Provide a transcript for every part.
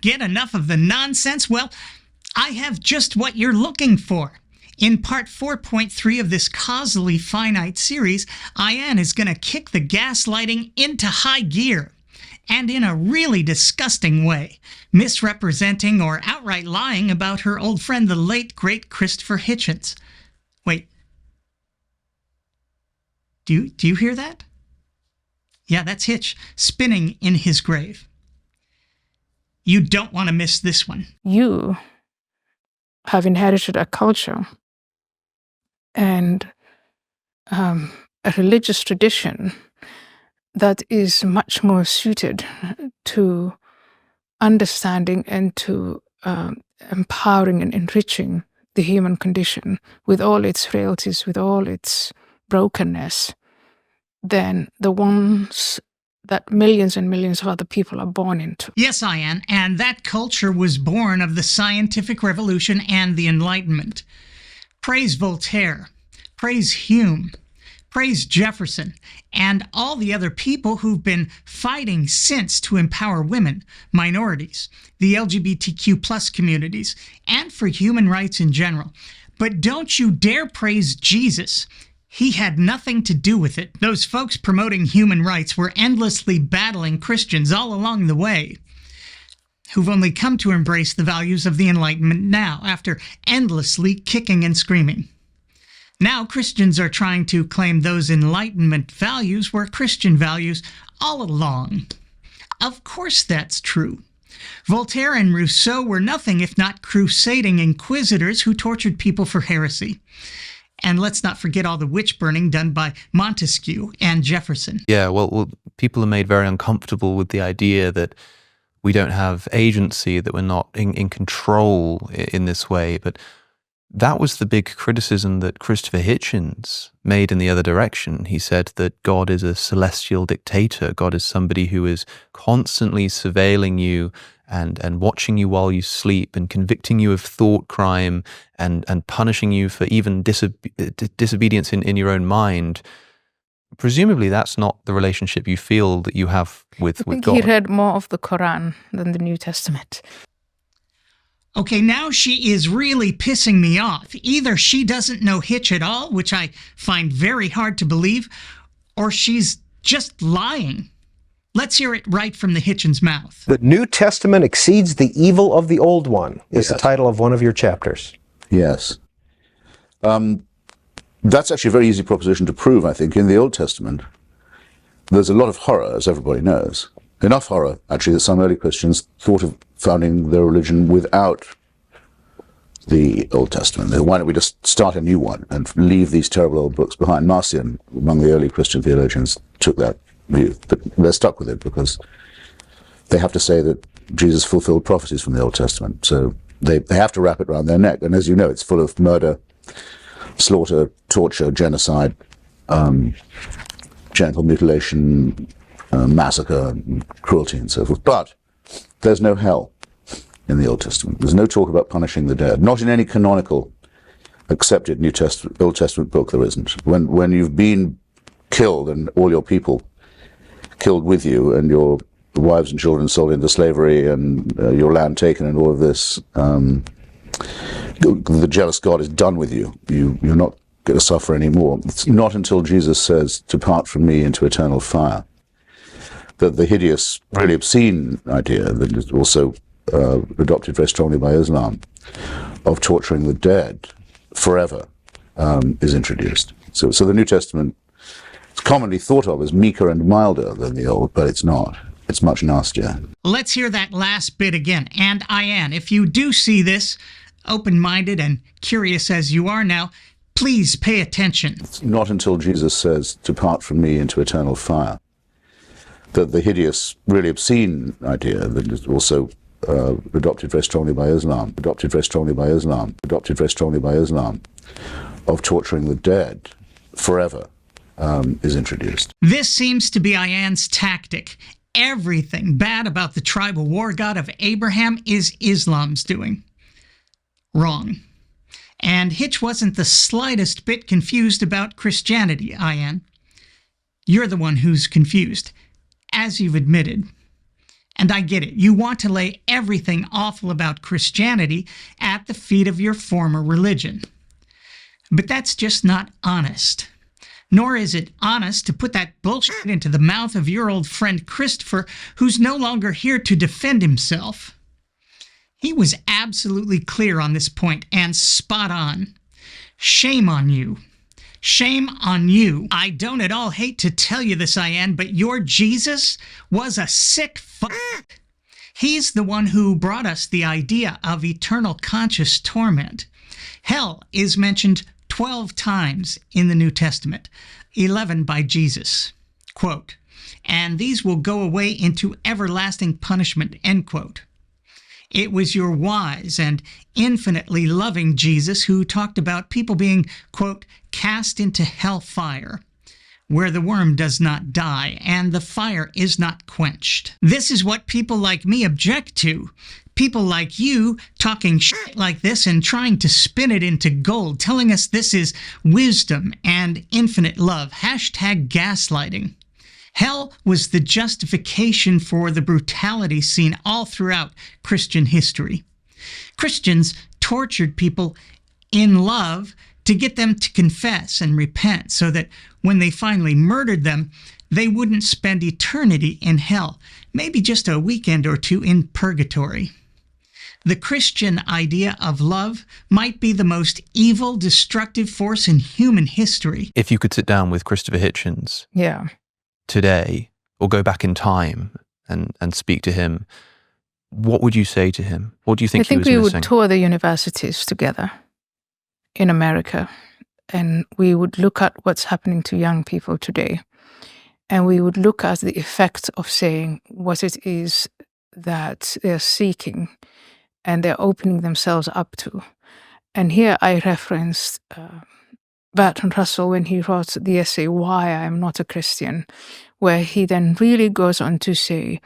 get enough of the nonsense? Well, I have just what you're looking for. In part 4.3 of this causally finite series, Ayaan is going to kick the gaslighting into high gear, and in a really disgusting way, misrepresenting or outright lying about her old friend, the late, great Christopher Hitchens. Wait. Do you hear that? Yeah, that's Hitch, spinning in his grave. You don't want to miss this one. You have inherited a culture and a religious tradition that is much more suited to understanding and to empowering and enriching the human condition with all its frailties, with all its brokenness, than the ones that millions and millions of other people are born into. Yes, Ayaan, and that culture was born of the scientific revolution and the Enlightenment. Praise Voltaire, praise Hume, praise Jefferson, and all the other people who've been fighting since to empower women, minorities, the LGBTQ plus communities, and for human rights in general. But don't you dare praise Jesus. He had nothing to do with it. Those folks promoting human rights were endlessly battling Christians all along the way, who've only come to embrace the values of the Enlightenment now, after endlessly kicking and screaming. Now Christians are trying to claim those Enlightenment values were Christian values all along. Of course that's true. Voltaire and Rousseau were nothing if not crusading inquisitors who tortured people for heresy. And let's not forget all the witch burning done by Montesquieu and Jefferson. Yeah, well, people are made very uncomfortable with the idea that we don't have agency, that we're not in control in this way. But that was the big criticism that Christopher Hitchens made in the other direction. He said that God is a celestial dictator. God is somebody who is constantly surveilling you and watching you while you sleep and convicting you of thought crime and punishing you for even disobedience in your own mind. Presumably that's not the relationship you feel that you have with God. I think he read more of the Quran than the New Testament. Okay, now she is really pissing me off. Either she doesn't know Hitch at all, which I find very hard to believe, or she's just lying. Let's hear it right from the Hitchens' mouth. The New Testament exceeds the evil of the Old One is the title of one of your chapters. Yes. That's actually a very easy proposition to prove, I think. In the Old Testament, there's a lot of horror, as everybody knows. Enough horror, actually, that some early Christians thought of founding their religion without the Old Testament. Why don't we just start a new one and leave these terrible old books behind? Marcion, among the early Christian theologians, took that view, but they're stuck with it because they have to say that Jesus fulfilled prophecies from the Old Testament. So they have to wrap it around their neck. And as you know, it's full of murder, slaughter, torture, genocide, genital mutilation, massacre, cruelty, and so forth. But there's no hell in the Old Testament. There's no talk about punishing the dead. Not in any canonical, accepted Old Testament book there isn't. When you've been killed and all your people killed with you and your wives and children sold into slavery and your land taken and all of this, the jealous God is done with you. You're not going to suffer anymore. It's not until Jesus says, "Depart from me into eternal fire," that the hideous, really obscene idea that is also adopted very strongly by Islam of torturing the dead forever is introduced. So the New Testament is commonly thought of as meeker and milder than the Old, but it's not. It's much nastier. Let's hear that last bit again. And Ayaan, if you do see this, open-minded and curious as you are now, please pay attention. It's not until Jesus says, "Depart from me into eternal fire," that the hideous, really obscene idea that is also adopted very strongly by Islam, of torturing the dead forever is introduced. This seems to be Ayaan's tactic. Everything bad about the tribal war god of Abraham is Islam's doing. Wrong. And Hitch wasn't the slightest bit confused about Christianity, Ayaan. You're the one who's confused, as you've admitted. And I get it. You want to lay everything awful about Christianity at the feet of your former religion. But that's just not honest. Nor is it honest to put that bullshit into the mouth of your old friend Christopher, who's no longer here to defend himself. He was absolutely clear on this point and spot on. Shame on you. Shame on you. I don't at all hate to tell you this, Ayaan, but your Jesus was a sick fuck. He's the one who brought us the idea of eternal conscious torment. Hell is mentioned 12 times in the New Testament, 11 by Jesus. Quote, and these will go away into everlasting punishment, end quote. It was your wise and infinitely loving Jesus who talked about people being, quote, cast into hellfire, where the worm does not die and the fire is not quenched. This is what people like me object to. People like you talking shit like this and trying to spin it into gold, telling us this is wisdom and infinite love. Hashtag gaslighting. Hell was the justification for the brutality seen all throughout Christian history. Christians tortured people in love to get them to confess and repent so that when they finally murdered them, they wouldn't spend eternity in hell, maybe just a weekend or two in purgatory. The Christian idea of love might be the most evil, destructive force in human history. If you could sit down with Christopher Hitchens today, or go back in time and speak to him, what would you say to him? What do you think he was missing? I think we would tour the universities together in America, and we would look at what's happening to young people today. And we would look at the effect of saying what it is that they're seeking and they're opening themselves up to. And here I referenced Bertrand Russell when he wrote the essay, Why I Am Not a Christian, where he then really goes on to say,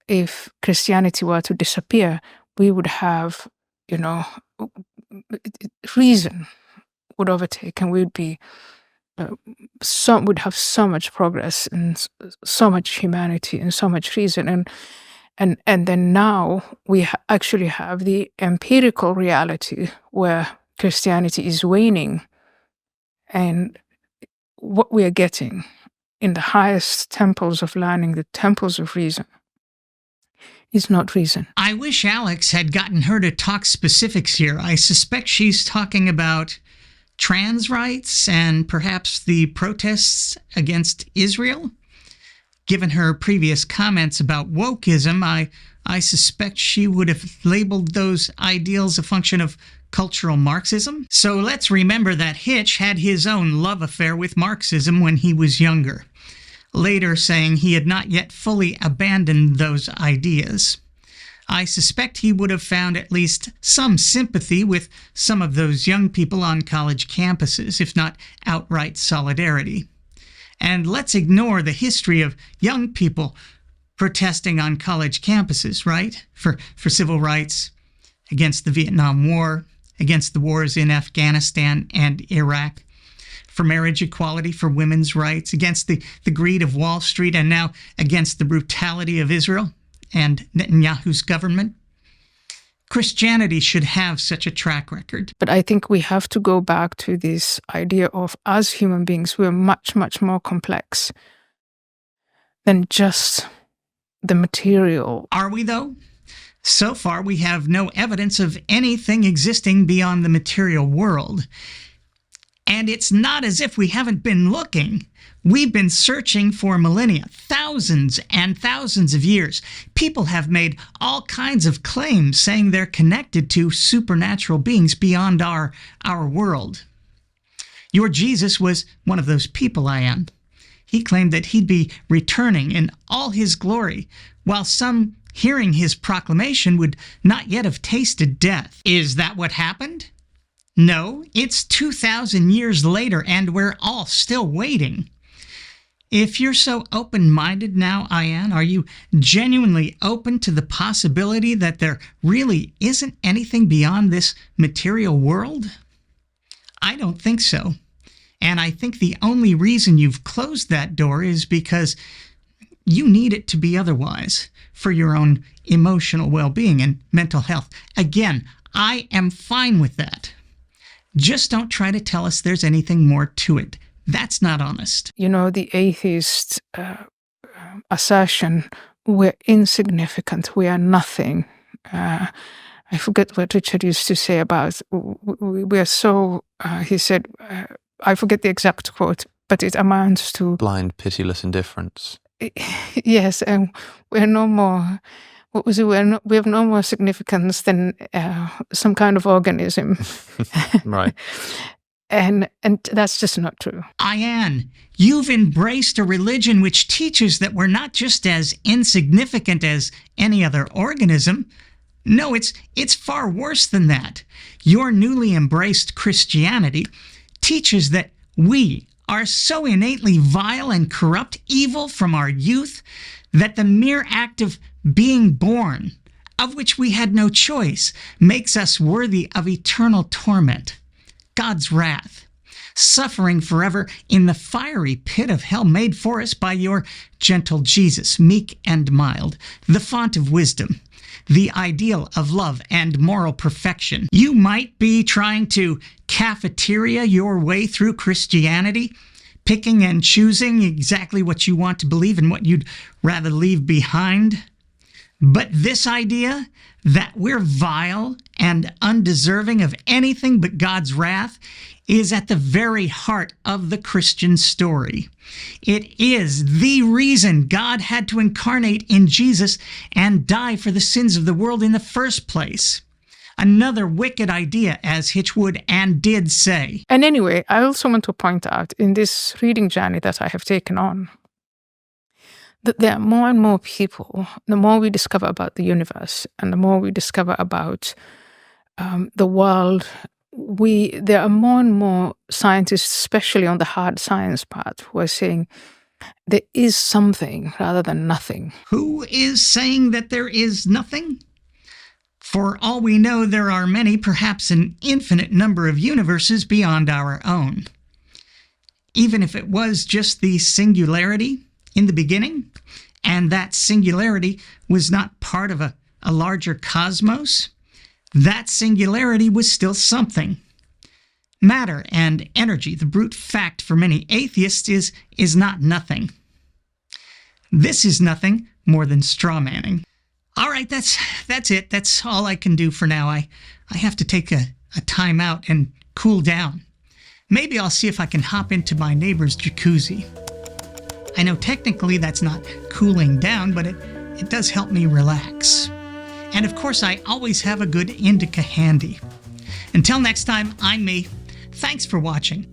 if Christianity were to disappear, we would have, reason would overtake, and we'd be would have so much progress and so much humanity and so much reason. And then now we actually have the empirical reality where Christianity is waning, and what we are getting in the highest temples of learning, the temples of reason, is not reason. I wish Alex had gotten her to talk specifics here. I suspect she's talking about trans rights and perhaps the protests against Israel. Given her previous comments about wokeism, I suspect she would have labeled those ideals a function of cultural Marxism. So let's remember that Hitch had his own love affair with Marxism when he was younger, later saying he had not yet fully abandoned those ideas. I suspect he would have found at least some sympathy with some of those young people on college campuses, if not outright solidarity. And let's ignore the history of young people protesting on college campuses, right? For civil rights, against the Vietnam War, against the wars in Afghanistan and Iraq, for marriage equality, for women's rights, against the greed of Wall Street, and now against the brutality of Israel and Netanyahu's government. Christianity should have such a track record. But I think we have to go back to this idea of, as human beings, we're much, much more complex than just the material. Are we, though? So far, we have no evidence of anything existing beyond the material world. And it's not as if we haven't been looking. We've been searching for millennia, thousands and thousands of years. People have made all kinds of claims saying they're connected to supernatural beings beyond our world. Your Jesus was one of those people, Ayaan. He claimed that he'd be returning in all his glory, while some, hearing his proclamation, would not yet have tasted death. Is that what happened? No, it's 2,000 years later, and we're all still waiting. If you're so open-minded now, Ayaan, are you genuinely open to the possibility that there really isn't anything beyond this material world? I don't think so. And I think the only reason you've closed that door is because you need it to be otherwise for your own emotional well-being and mental health. Again, I am fine with that. Just don't try to tell us there's anything more to it. That's not honest. You know, the atheist assertion, we're insignificant, we are nothing. I forget what Richard used to say about, we are so, he said, I forget the exact quote, but it amounts to... Blind, pitiless indifference. Yes, and we're no more... What was it? We have no more significance than some kind of organism. Right. And that's just not true. Ayaan, you've embraced a religion which teaches that we're not just as insignificant as any other organism. No, it's far worse than that. Your newly embraced Christianity teaches that we are so innately vile and corrupt, evil from our youth, that the mere act of being born, of which we had no choice, makes us worthy of eternal torment, God's wrath, suffering forever in the fiery pit of hell made for us by your gentle Jesus, meek and mild, the font of wisdom, the ideal of love and moral perfection. You might be trying to cafeteria your way through Christianity, picking and choosing exactly what you want to believe and what you'd rather leave behind. But this idea that we're vile and undeserving of anything but God's wrath is at the very heart of the Christian story. It is the reason God had to incarnate in Jesus and die for the sins of the world in the first place. Another wicked idea, as Hitch would and did say. And anyway, I also want to point out in this reading journey that I have taken on, that there are more and more people, the more we discover about the universe and the more we discover about the world, there are more and more scientists, especially on the hard science part, who are saying there is something rather than nothing. Who is saying that there is nothing? For all we know, there are many, perhaps an infinite number of universes beyond our own. Even if it was just the singularity in the beginning, and that singularity was not part of a larger cosmos, that singularity was still something. Matter and energy, the brute fact for many atheists, is not nothing. This is nothing more than straw manning. All right, that's it. That's all I can do for now. I have to take a time out and cool down. Maybe I'll see if I can hop into my neighbor's jacuzzi. I know technically that's not cooling down, but it does help me relax. And of course, I always have a good indica handy. Until next time, I'm me. Thanks for watching.